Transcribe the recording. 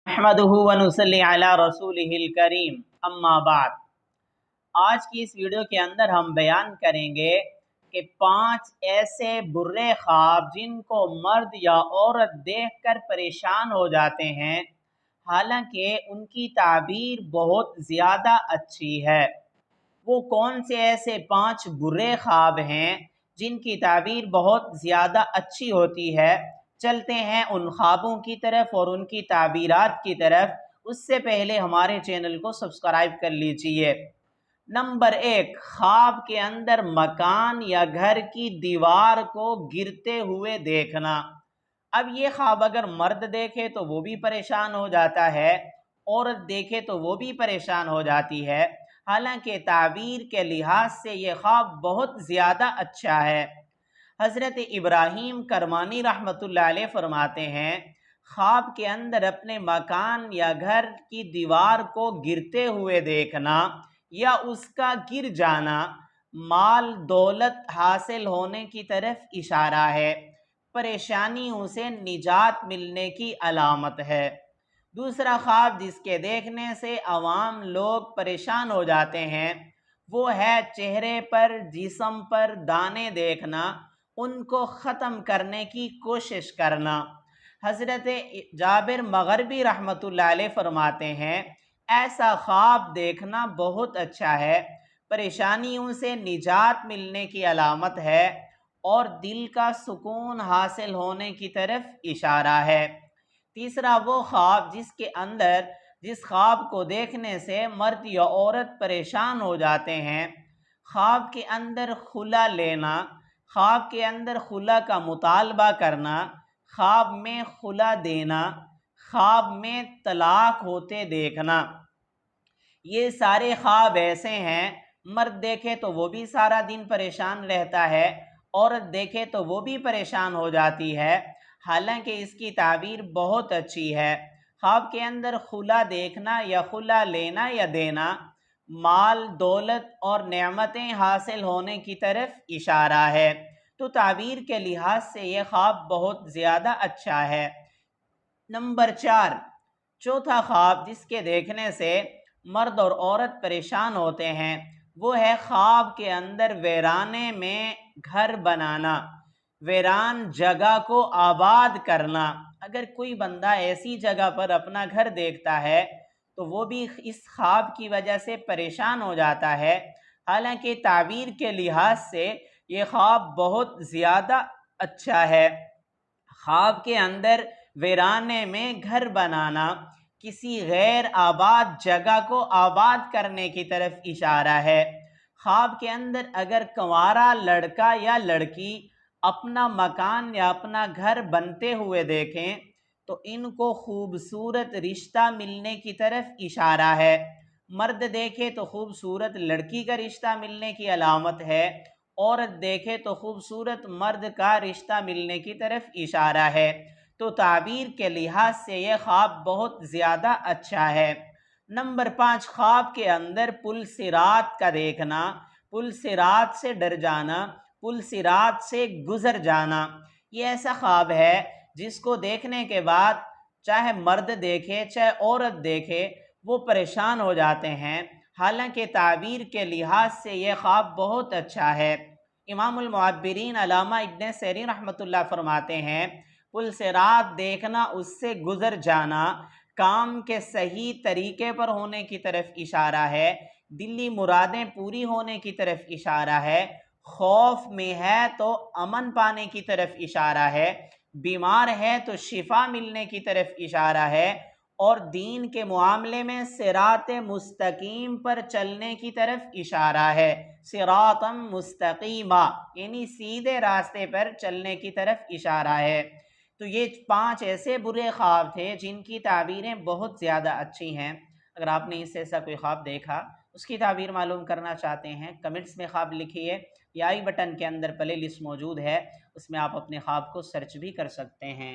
अहमदुहु व नुसल्ली अला रसूलिहिल करीम अम्मा बाद। आज की इस वीडियो के अंदर हम बयान करेंगे कि 5 ऐसे बुरे ख्वाब जिनको मर्द या औरत देखकर परेशान हो जाते हैं, हालांकि उनकी ताबीर बहुत ज़्यादा अच्छी है। वो कौन से ऐसे 5 बुरे ख्वाब हैं जिनकी ताबीर बहुत ज़्यादा अच्छी होती है? चलते हैं उन ख्वाबों की तरफ और उनकी ताबीरात की तरफ। उससे पहले हमारे चैनल को सब्सक्राइब कर लीजिए। नंबर 1, ख्वाब के अंदर मकान या घर की दीवार को गिरते हुए देखना। अब ये ख्वाब अगर मर्द देखे तो वो भी परेशान हो जाता है, औरत देखे तो वो भी परेशान हो जाती है। हालांकि ताबीर के लिहाज से ये ख्वाब बहुत ज़्यादा अच्छा है। हज़रत इब्राहीम करमानी रहमतुल्लाह अलैह फरमाते हैं, ख्वाब के अंदर अपने मकान या घर की दीवार को गिरते हुए देखना या उसका गिर जाना माल दौलत हासिल होने की तरफ इशारा है, परेशानियों से निजात मिलने की अलामत है। दूसरा ख्वाब जिसके देखने से अवाम लोग परेशान हो जाते हैं वो है चेहरे पर जिस्म पर दाने देखना, उनको ख़त्म करने की कोशिश करना। हज़रत जाबिर मग़रिबी रहमतुल्लाह अलैह फरमाते हैं, ऐसा ख्वाब देखना बहुत अच्छा है, परेशानियों से निजात मिलने की अलामत है और दिल का सुकून हासिल होने की तरफ इशारा है। तीसरा वो ख्वाब जिसके अंदर जिस ख्वाब को देखने से मर्द या औरत परेशान हो जाते हैं, ख्वाब के अंदर खुला लेना, ख्वाब के अंदर खुला का मुतालबा करना, ख्वाब में खुला देना, ख्वाब में तलाक होते देखना। ये सारे ख्वाब ऐसे हैं, मर्द देखे तो वो भी सारा दिन परेशान रहता है, औरत देखे तो वो भी परेशान हो जाती है। हालांकि इसकी ताबीर बहुत अच्छी है। ख्वाब के अंदर खुला देखना या खुला लेना या देना माल दौलत और नेमतें हासिल होने की तरफ इशारा है। तो ताबीर के लिहाज से ये ख्वाब बहुत ज़्यादा अच्छा है। नंबर 4, चौथा ख्वाब जिसके देखने से मर्द और औरत परेशान होते हैं वो है ख्वाब के अंदर वीराने में घर बनाना, वीरान जगह को आबाद करना। अगर कोई बंदा ऐसी जगह पर अपना घर देखता है तो वो भी इस ख्वाब की वजह से परेशान हो जाता है। हालांकि ताबीर के लिहाज से ये ख्वाब बहुत ज़्यादा अच्छा है। ख्वाब के अंदर वीराने में घर बनाना किसी गैर आबाद जगह को आबाद करने की तरफ इशारा है। ख्वाब के अंदर अगर कंवारा लड़का या लड़की अपना मकान या अपना घर बनते हुए देखें तो इनको खूबसूरत रिश्ता मिलने की तरफ इशारा है। मर्द देखे तो खूबसूरत लड़की का रिश्ता मिलने की अलामत है, औरत देखे तो खूबसूरत मर्द का रिश्ता मिलने की तरफ इशारा है। तो ताबीर के लिहाज से यह ख्वाब बहुत ज़्यादा अच्छा है। नंबर 5, ख्वाब के अंदर पुल सिरात का देखना, पुल सिरात से डर जाना, पुल सिरात से गुजर जाना। ये ऐसा ख्वाब है जिसको देखने के बाद चाहे मर्द देखे चाहे औरत देखे वो परेशान हो जाते हैं। हालांकि ताबीर के लिहाज से ये ख्वाब बहुत अच्छा है। इमामुल मुअब्बिरीन अल्लामा इब्न सीरीन रहमतुल्लाह फरमाते हैं, पुल सिरात देखना, उससे गुजर जाना काम के सही तरीके पर होने की तरफ इशारा है, दिली मुरादें पूरी होने की तरफ इशारा है, खौफ में है तो अमन पाने की तरफ इशारा है, बीमार है तो शिफा मिलने की तरफ इशारा है और दीन के मामले में सिरात मुस्तकीम पर चलने की तरफ इशारा है। सिरातम मुस्तकीमा यानी सीधे रास्ते पर चलने की तरफ इशारा है। तो ये 5 ऐसे बुरे ख्वाब थे जिनकी ताबीरें बहुत ज़्यादा अच्छी हैं। अगर आपने इससे ऐसा कोई ख्वाब देखा, उसकी ताबीर मालूम करना चाहते हैं, कमेंट्स में ख्वाब लिखिए या आई बटन के अंदर प्ले लिस्ट मौजूद है, उसमें आप अपने ख्वाब को सर्च भी कर सकते हैं।